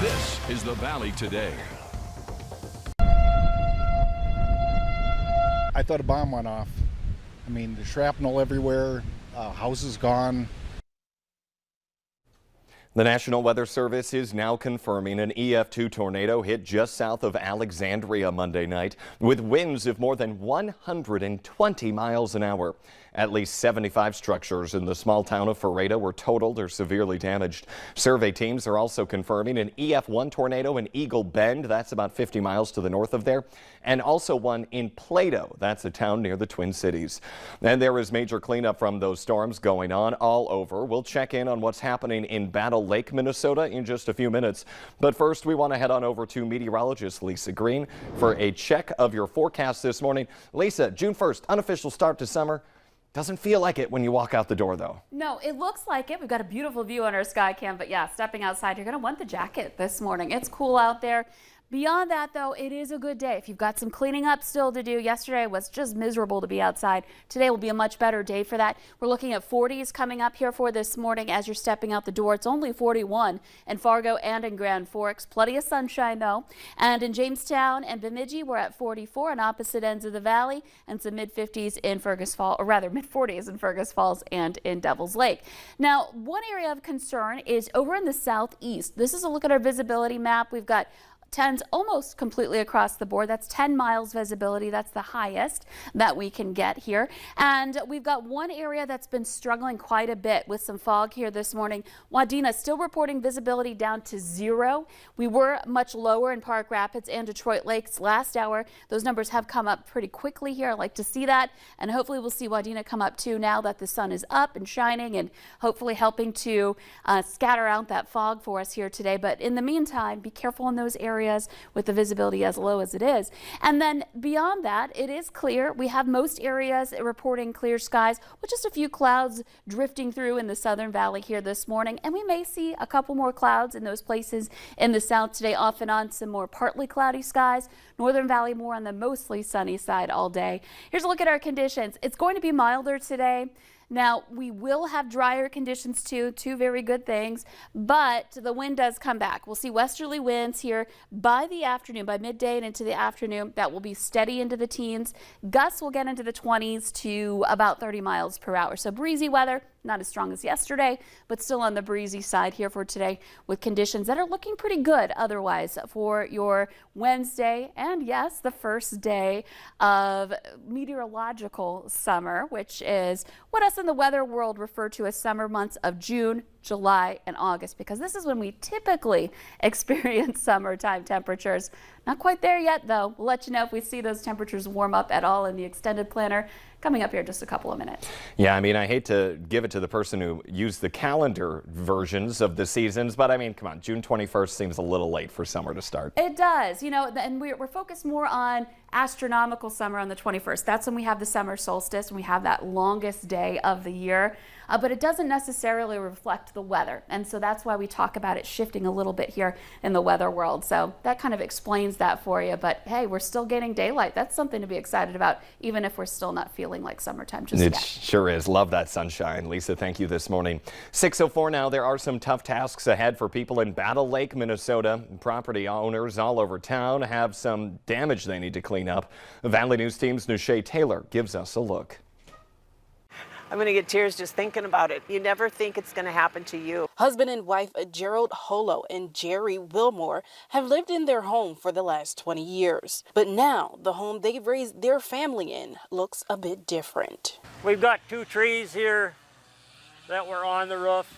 This is the Valley Today. I thought a bomb went off. I mean, the shrapnel everywhere, houses gone. The National Weather Service is now confirming an EF2 tornado hit just south of Alexandria Monday night with winds of more than 120 miles an hour. At least 75 structures in the small town of Fargo were totaled or severely damaged. Survey teams are also confirming an EF1 tornado in Eagle Bend, that's about 50 miles to the north of there, and also one in Plato, that's a town near the Twin Cities. And there is major cleanup from those storms going on all over. We'll check in on what's happening in Battle Lake, Minnesota in just a few minutes. But first, we want to head on over to meteorologist Lisa Green for a check of your forecast this morning. Lisa, June 1st, unofficial start to summer. Doesn't feel like it when you walk out the door, though. No, it looks like it. We've got a beautiful view on our sky cam, but yeah, stepping outside, you're going to want the jacket this morning. It's cool out there. Beyond that, though, it is a good day. If you've got some cleaning up still to do, yesterday was just miserable to be outside. Today will be a much better day for that. We're looking at 40s coming up here for this morning as you're stepping out the door. It's only 41 in Fargo and in Grand Forks. Plenty of sunshine, though. And in Jamestown and Bemidji, we're at 44 on opposite ends of the valley, and some mid-50s in Fergus Falls, or rather mid-40s in Fergus Falls and in Devil's Lake. Now, one area of concern is over in the southeast. This is a look at our visibility map. We've got 10s almost completely across the board. That's 10 miles visibility. That's the highest that we can get here. And we've got one area that's been struggling quite a bit with some fog here this morning. Wadena still reporting visibility down to 0. We were much lower in Park Rapids and Detroit Lakes last hour. Those numbers have come up pretty quickly here. I like to see that. And hopefully we'll see Wadena come up too now that the sun is up and shining and hopefully helping to scatter out that fog for us here today. But in the meantime, be careful in those areas with the visibility as low as it is. And then beyond that, it is clear. We have most areas reporting clear skies with just a few clouds drifting through in the southern valley here this morning. And we may see a couple more clouds in those places in the south today, off and on some more partly cloudy skies. Northern valley more on the mostly sunny side all day. Here's a look at our conditions. It's going to be milder today. Now, we will have drier conditions too, two very good things, but the wind does come back. We'll see westerly winds here by the afternoon, by midday and into the afternoon. That will be steady into the teens. Gusts will get into the 20s to about 30 miles per hour. So breezy weather, not as strong as yesterday, but still on the breezy side here for today with conditions that are looking pretty good otherwise for your Wednesday and yes, the first day of meteorological summer, which is what us in the weather world refer to as summer months of June, July, and August, because this is when we typically experience summertime temperatures. Not quite there yet, though. We'll let you know if we see those temperatures warm up at all in the extended planner coming up here in just a couple of minutes. Yeah, I mean, I hate to give it to the person who used the calendar versions of the seasons, but I mean, come on, June 21st seems a little late for summer to start. It does, you know, and we're focused more on astronomical summer on the 21st. That's when we have the summer solstice and we have that longest day of the year. But it doesn't necessarily reflect the weather. And so that's why we talk about it shifting a little bit here in the weather world. So that kind of explains that for you. But hey, we're still getting daylight. That's something to be excited about, even if we're still not feeling like summertime just yet. It sure is. Love that sunshine. Lisa, thank you this morning. 6:04 now. There are some tough tasks ahead for people in Battle Lake, Minnesota. Property owners all over town have some damage they need to clean up. Valley News Team's Nushay Taylor gives us a look. I'm going to get tears just thinking about it. You never think it's going to happen to you. Husband and wife Gerald Holo and Jerry Wilmore have lived in their home for the last 20 years. But now the home they've raised their family in looks a bit different. We've got 2 trees here that were on the roof.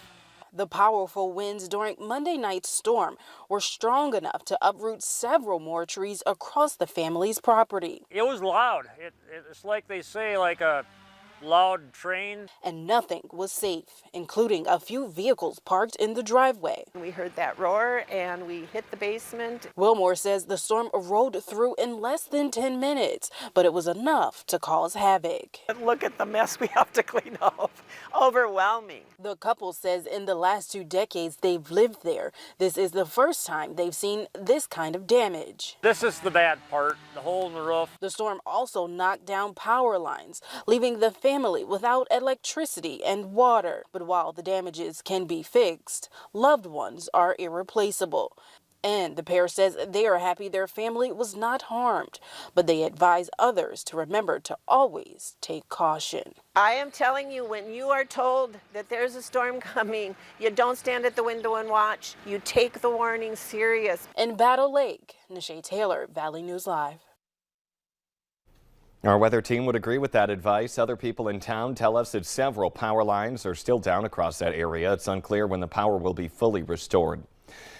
The powerful winds during Monday night's storm were strong enough to uproot several more trees across the family's property. It was loud. It's like they say, like a loud train. And nothing was safe, including a few vehicles parked in the driveway. We heard that roar and we hit the basement. Wilmore says the storm rolled through in less than 10 minutes, but it was enough to cause havoc. Look at the mess we have to clean up. Overwhelming. The couple says in the last 2 decades they've lived there, this is the first time they've seen this kind of damage. This is the bad part, the hole in the roof. The storm also knocked down power lines, leaving the family without electricity and water. But while the damages can be fixed, loved ones are irreplaceable. And the pair says they are happy their family was not harmed, but they advise others to remember to always take caution. I am telling you, when you are told that there's a storm coming, you don't stand at the window and watch. You take the warning serious. In Battle Lake, Nisha Taylor, Valley News Live. Our weather team would agree with that advice. Other people in town tell us that several power lines are still down across that area. It's unclear when the power will be fully restored.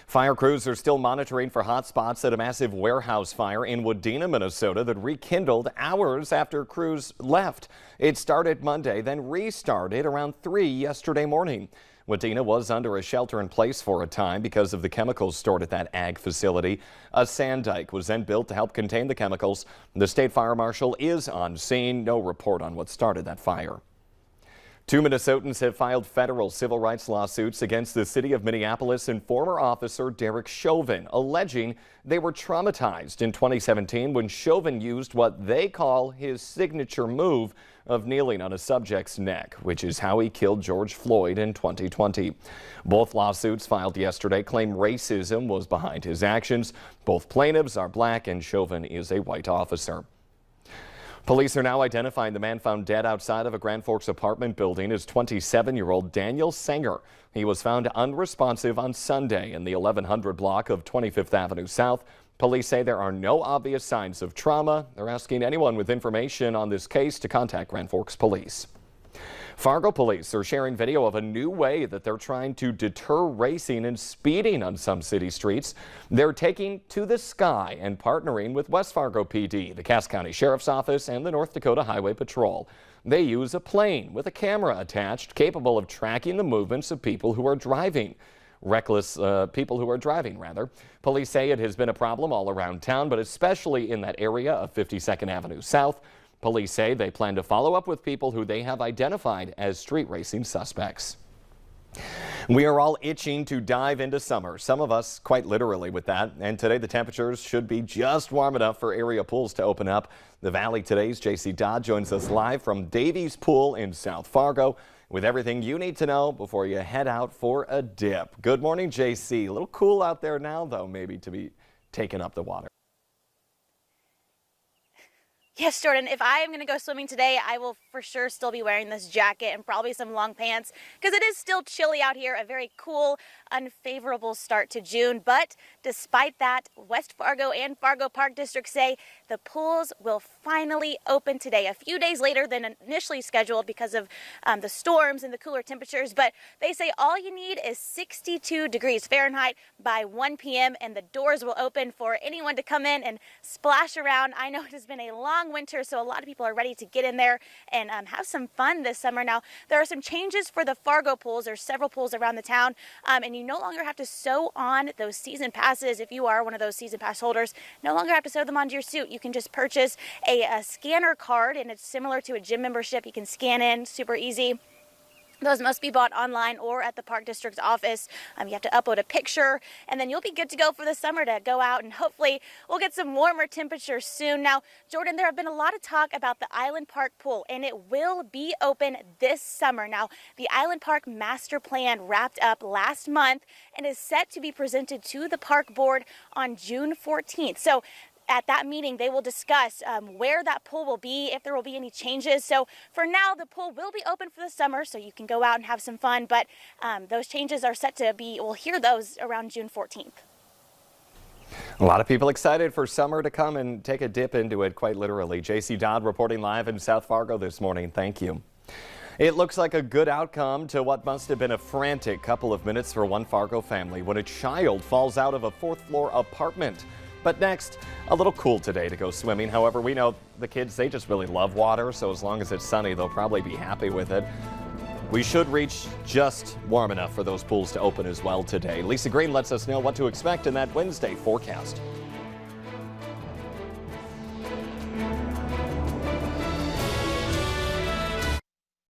Fire crews are still monitoring for hot spots at a massive warehouse fire in Wadena, Minnesota that rekindled hours after crews left. It started Monday, then restarted around 3 yesterday morning. Wadena was under a shelter-in-place for a time because of the chemicals stored at that ag facility. A sand dike was then built to help contain the chemicals. The state fire marshal is on scene. No report on what started that fire. 2 Minnesotans have filed federal civil rights lawsuits against the city of Minneapolis and former officer Derek Chauvin, alleging they were traumatized in 2017 when Chauvin used what they call his signature move of kneeling on a subject's neck, which is how he killed George Floyd in 2020. Both lawsuits filed yesterday claim racism was behind his actions. Both plaintiffs are black and Chauvin is a white officer. Police are now identifying the man found dead outside of a Grand Forks apartment building as 27-year-old Daniel Sanger. He was found unresponsive on Sunday in the 1100 block of 25th Avenue South. Police say there are no obvious signs of trauma. They're asking anyone with information on this case to contact Grand Forks Police. Fargo police are sharing video of a new way that they're trying to deter racing and speeding on some city streets. They're taking to the sky and partnering with West Fargo PD, the Cass County Sheriff's Office, and the North Dakota Highway Patrol. They use a plane with a camera attached capable of tracking the movements of people who are driving. People who are driving, rather. Police say it has been a problem all around town, but especially in that area of 52nd Avenue South. Police say they plan to follow up with people who they have identified as street racing suspects. We are all itching to dive into summer, some of us quite literally with that. And today the temperatures should be just warm enough for area pools to open up. The Valley Today's JC Dodd joins us live from Davies Pool in South Fargo with everything you need to know before you head out for a dip. Good morning, JC. A little cool out there now, though, maybe to be taking up the water. Yes, Jordan, if I am going to go swimming today, I will for sure still be wearing this jacket and probably some long pants because it is still chilly out here, a very cool, unfavorable start to June. But despite that, West Fargo and Fargo Park District say the pools will finally open today, a few days later than initially scheduled because of the storms and the cooler temperatures. But they say all you need is 62 degrees Fahrenheit by 1 p.m. and the doors will open for anyone to come in and splash around. I know it has been a long winter, so a lot of people are ready to get in there and have some fun this summer. Now, there are some changes for the Fargo pools. There's several pools around the town, and you no longer have to sew on those season passes. If you are one of those season pass holders, no longer have to sew them onto your suit. You can just purchase a scanner card, and it's similar to a gym membership. You can scan in, super easy. Those must be bought online or at the Park District's office. You have to upload a picture, and then you'll be good to go for the summer to go out, and hopefully we'll get some warmer temperatures soon. Now, Jordan, there have been a lot of talk about the Island Park pool, and it will be open this summer. Now, the Island Park master plan wrapped up last month and is set to be presented to the park board on June 14th. So at that meeting, they will discuss where that pool will be, if there will be any changes. So for now, the pool will be open for the summer, so you can go out and have some fun. But those changes are set to be, we'll hear those around June 14th. A lot of people excited for summer to come and take a dip into it, quite literally. JC Dodd reporting live in South Fargo this morning. Thank you. It looks like a good outcome to what must have been a frantic couple of minutes for one Fargo family when a child falls out of a fourth-floor apartment. But next, a little cool today to go swimming. However, we know the kids, they just really love water, so as long as it's sunny, they'll probably be happy with it. We should reach just warm enough for those pools to open as well today. Lisa Green lets us know what to expect in that Wednesday forecast.